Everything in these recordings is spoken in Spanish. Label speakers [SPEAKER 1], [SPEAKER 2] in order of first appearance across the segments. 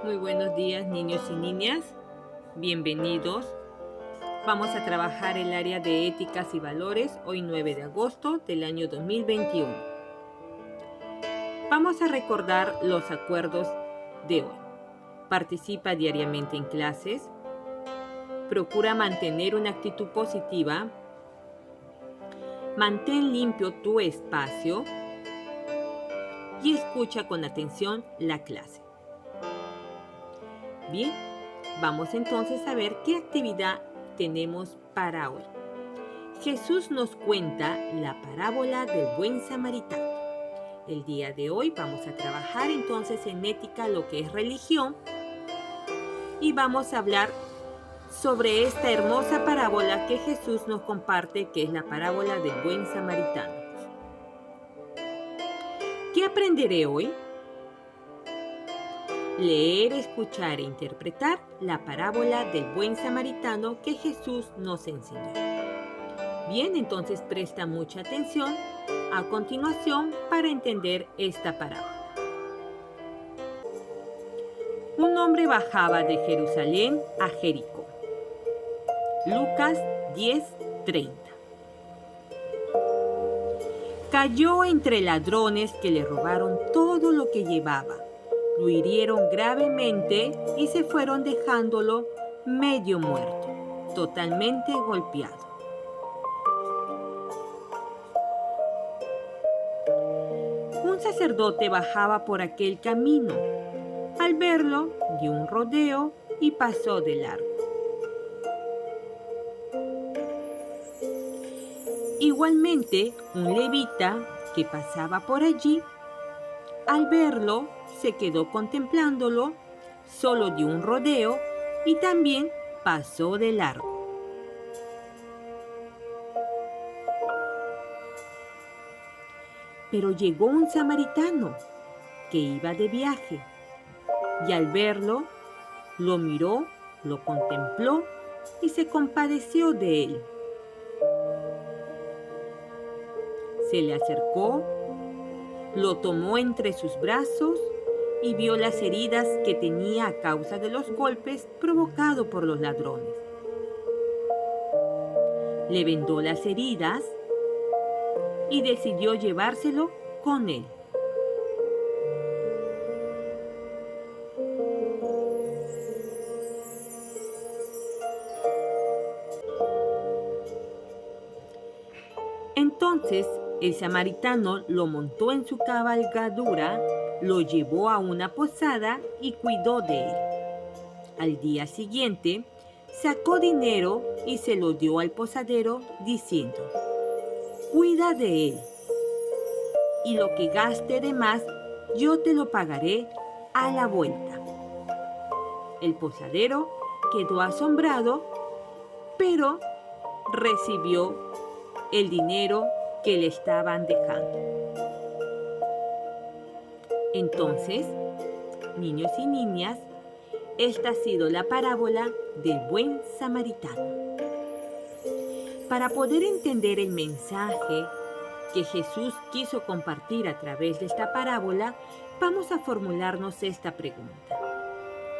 [SPEAKER 1] Muy buenos días, niños y niñas. Bienvenidos. Vamos a trabajar el área de éticas y valores hoy 9 de agosto del año 2021. Vamos a recordar los acuerdos de hoy. Participa diariamente en clases. Procura mantener una actitud positiva. Mantén limpio tu espacio. Y escucha con atención la clase. Bien, vamos entonces a ver qué actividad tenemos para hoy. Jesús nos cuenta la parábola del buen samaritano. El día de hoy vamos a trabajar entonces en ética, lo que es religión, y vamos a hablar sobre esta hermosa parábola que Jesús nos comparte, que es la parábola del buen samaritano. ¿Qué aprenderé hoy? Leer, escuchar e interpretar la parábola del buen samaritano que Jesús nos enseñó. Bien, entonces presta mucha atención a continuación para entender esta parábola. Un hombre bajaba de Jerusalén a Jericó. Lucas 10:30. Cayó entre ladrones que le robaron todo lo que llevaba. Lo hirieron gravemente y se fueron dejándolo medio muerto, totalmente golpeado. Un sacerdote bajaba por aquel camino. Al verlo, dio un rodeo y pasó de largo. Igualmente, un levita que pasaba por allí, al verlo, se quedó contemplándolo, solo dio un rodeo y también pasó de largo. Pero llegó un samaritano que iba de viaje y al verlo, lo miró, lo contempló y se compadeció de él. Se le acercó, lo tomó entre sus brazos y vio las heridas que tenía a causa de los golpes provocados por los ladrones. Le vendó las heridas y decidió llevárselo con él. Entonces el samaritano lo montó en su cabalgadura, lo llevó a una posada y cuidó de él. Al día siguiente, sacó dinero y se lo dio al posadero, diciendo: «Cuida de él, y lo que gaste de más, yo te lo pagaré a la vuelta». El posadero quedó asombrado, pero recibió el dinero que le estaban dejando. Entonces, niños y niñas, esta ha sido la parábola del buen samaritano. Para poder entender el mensaje que Jesús quiso compartir a través de esta parábola, vamos a formularnos esta pregunta.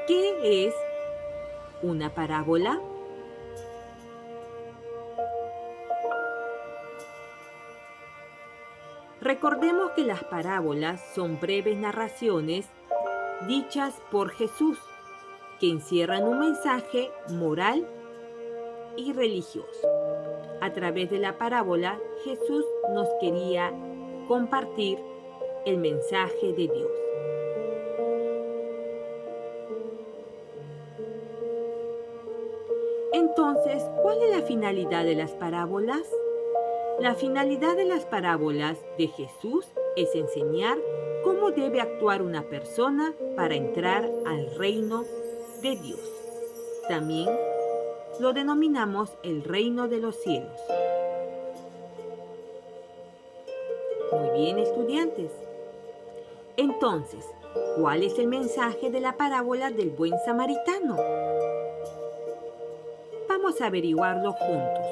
[SPEAKER 1] ¿Qué es una parábola? Recordemos que las parábolas son breves narraciones dichas por Jesús que encierran un mensaje moral y religioso. A través de la parábola, Jesús nos quería compartir el mensaje de Dios. Entonces, ¿cuál es la finalidad de las parábolas? La finalidad de las parábolas de Jesús es enseñar cómo debe actuar una persona para entrar al reino de Dios. También lo denominamos el reino de los cielos. Muy bien, estudiantes. Entonces, ¿cuál es el mensaje de la parábola del buen samaritano? Vamos a averiguarlo juntos.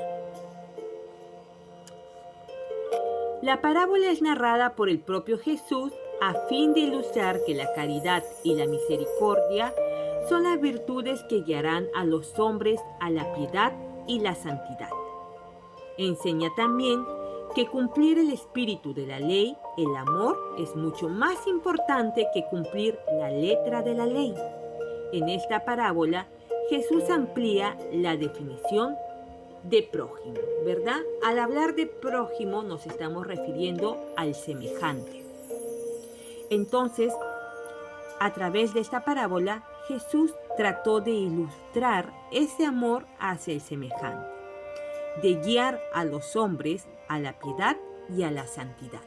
[SPEAKER 1] La parábola es narrada por el propio Jesús a fin de ilustrar que la caridad y la misericordia son las virtudes que guiarán a los hombres a la piedad y la santidad. Enseña también que cumplir el espíritu de la ley, el amor, es mucho más importante que cumplir la letra de la ley. En esta parábola, Jesús amplía la definición de prójimo, ¿verdad? Al hablar de prójimo nos estamos refiriendo al semejante. Entonces, a través de esta parábola, Jesús trató de ilustrar ese amor hacia el semejante, de guiar a los hombres a la piedad y a la santidad.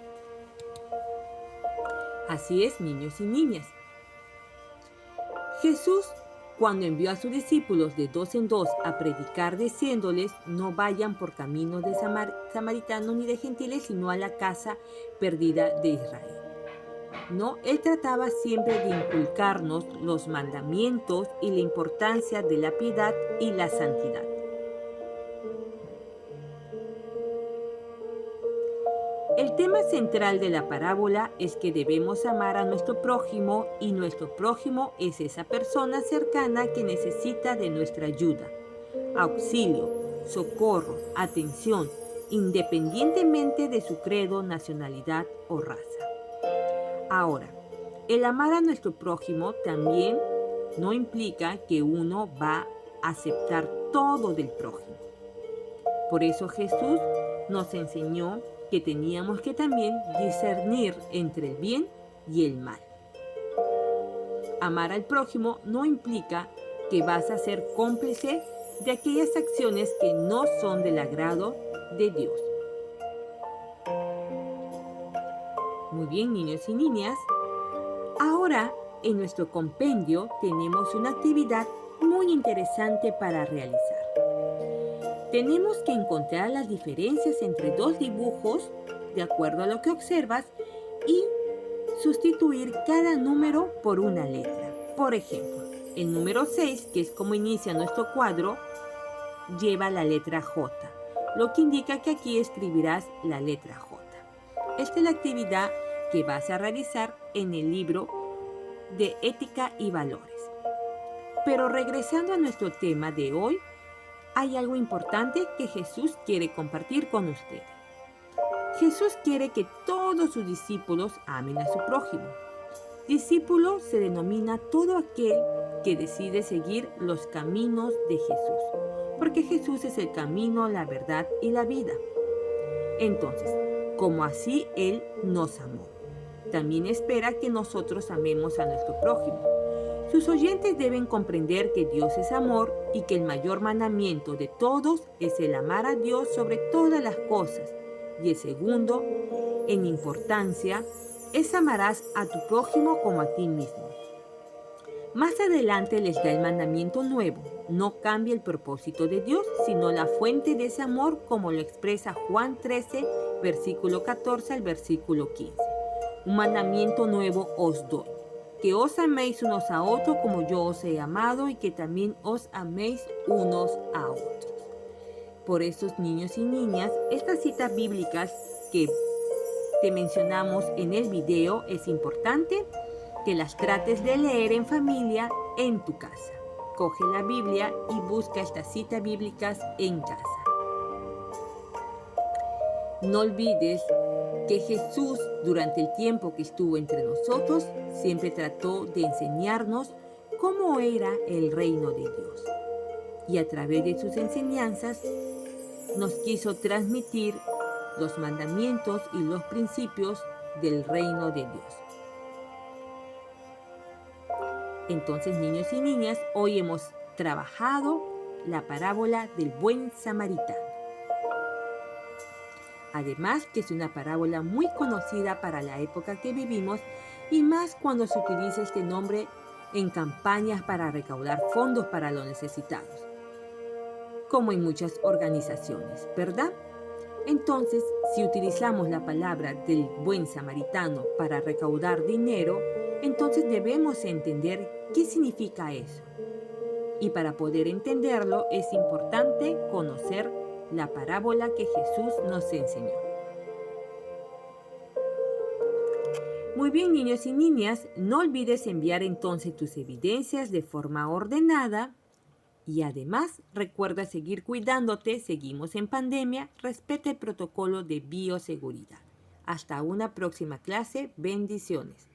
[SPEAKER 1] Así es, niños y niñas. Jesús, cuando envió a sus discípulos de 2 en 2 a predicar, diciéndoles: no vayan por camino de samaritanos ni de gentiles, sino a la casa perdida de Israel. No, él trataba siempre de inculcarnos los mandamientos y la importancia de la piedad y la santidad. El tema central de la parábola es que debemos amar a nuestro prójimo, y nuestro prójimo es esa persona cercana que necesita de nuestra ayuda, auxilio, socorro, atención, independientemente de su credo, nacionalidad o raza. Ahora, el amar a nuestro prójimo también no implica que uno va a aceptar todo del prójimo. Por eso Jesús nos enseñó que teníamos que también discernir entre el bien y el mal. Amar al prójimo no implica que vas a ser cómplice de aquellas acciones que no son del agrado de Dios. Muy bien, niños y niñas. Ahora, en nuestro compendio tenemos una actividad muy interesante para realizar. Tenemos que encontrar las diferencias entre dos dibujos de acuerdo a lo que observas y sustituir cada número por una letra. Por ejemplo, el número 6, que es como inicia nuestro cuadro, lleva la letra J, lo que indica que aquí escribirás la letra J. Esta es la actividad que vas a realizar en el libro de Ética y Valores. Pero regresando a nuestro tema de hoy, hay algo importante que Jesús quiere compartir con ustedes. Jesús quiere que todos sus discípulos amen a su prójimo. Discípulo se denomina todo aquel que decide seguir los caminos de Jesús, porque Jesús es el camino, la verdad y la vida. Entonces, como así Él nos amó, también espera que nosotros amemos a nuestro prójimo. Sus oyentes deben comprender que Dios es amor y que el mayor mandamiento de todos es el amar a Dios sobre todas las cosas. Y el segundo, en importancia, es amarás a tu prójimo como a ti mismo. Más adelante les da el mandamiento nuevo: no cambia el propósito de Dios, sino la fuente de ese amor, como lo expresa Juan 13, versículo 14 al versículo 15. Un mandamiento nuevo os doy, que os améis unos a otros como yo os he amado, y que también os améis unos a otros. Por eso, niños y niñas, estas citas bíblicas que te mencionamos en el video es importante que las trates de leer en familia en tu casa. Coge la Biblia y busca estas citas bíblicas en casa. No olvides que Jesús, durante el tiempo que estuvo entre nosotros, siempre trató de enseñarnos cómo era el reino de Dios. Y a través de sus enseñanzas nos quiso transmitir los mandamientos y los principios del reino de Dios. Entonces, niños y niñas, hoy hemos trabajado la parábola del buen samaritano. Además, que es una parábola muy conocida para la época que vivimos, y más cuando se utiliza este nombre en campañas para recaudar fondos para los necesitados, como en muchas organizaciones, ¿verdad? Entonces, si utilizamos la palabra del buen samaritano para recaudar dinero, entonces debemos entender qué significa eso. Y para poder entenderlo es importante conocer la parábola que Jesús nos enseñó. Muy bien, niños y niñas, no olvides enviar entonces tus evidencias de forma ordenada y además recuerda seguir cuidándote, seguimos en pandemia, respeta el protocolo de bioseguridad. Hasta una próxima clase, bendiciones.